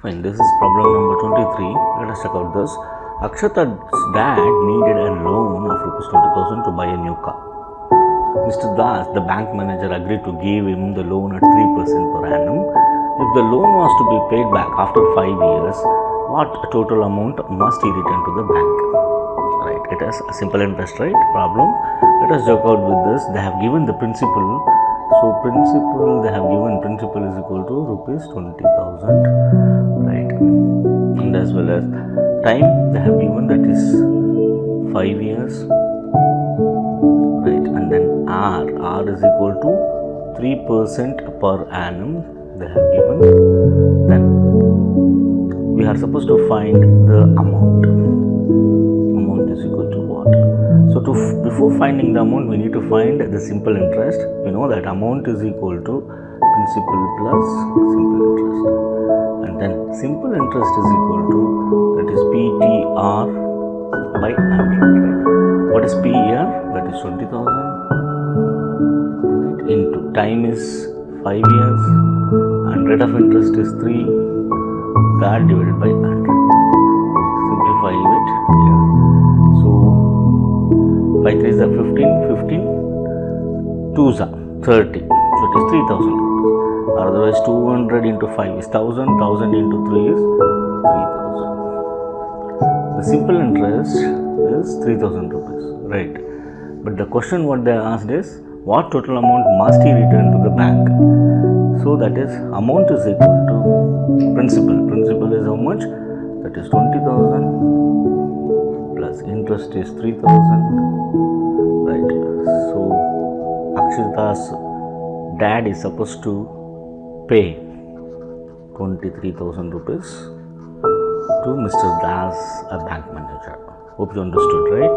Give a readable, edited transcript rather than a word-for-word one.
Fine, this is problem number 23. Let us check out this. Akshita's dad needed a loan of Rs 20,000 to buy a new car. Mr. Das, the bank manager, agreed to give him the loan at 3% per annum. If the loan was to be paid back after 5 years, what total amount must he return to the bank? Right, it is a simple interest rate problem. Let us check out with this. They have given the principal. So principal, they have given principal is equal to Rs 20,000, right? And as well as time they have given, that is 5 years, right? And then R is equal to 3% per annum they have given. Then we are supposed to find the amount. Amount is equal to what? So before finding the amount, we need to find the simple interest. We know that amount is equal to principal plus simple interest, and then simple interest is equal to, that is PTR by 100. Right? What is P here? That is 20,000. Right? Into time is 5 years, and rate of interest is 3. That divided by 100. Simplify it here. So 5 3s are 15, 15 2s are 30. So it is 3,000 rupees. Otherwise 200 into 5 is 1,000, 1,000 into 3 is 3,000. The simple interest is 3,000 rupees, right? But the question what they asked is, what total amount must he return to the bank? So that is, amount is equal to principal. Principal is how much? That is 20,000 plus interest is 3,000, right? So Akshita's dad is supposed to pay 23,000 rupees to Mr. Das, a bank manager. Hope you understood, right?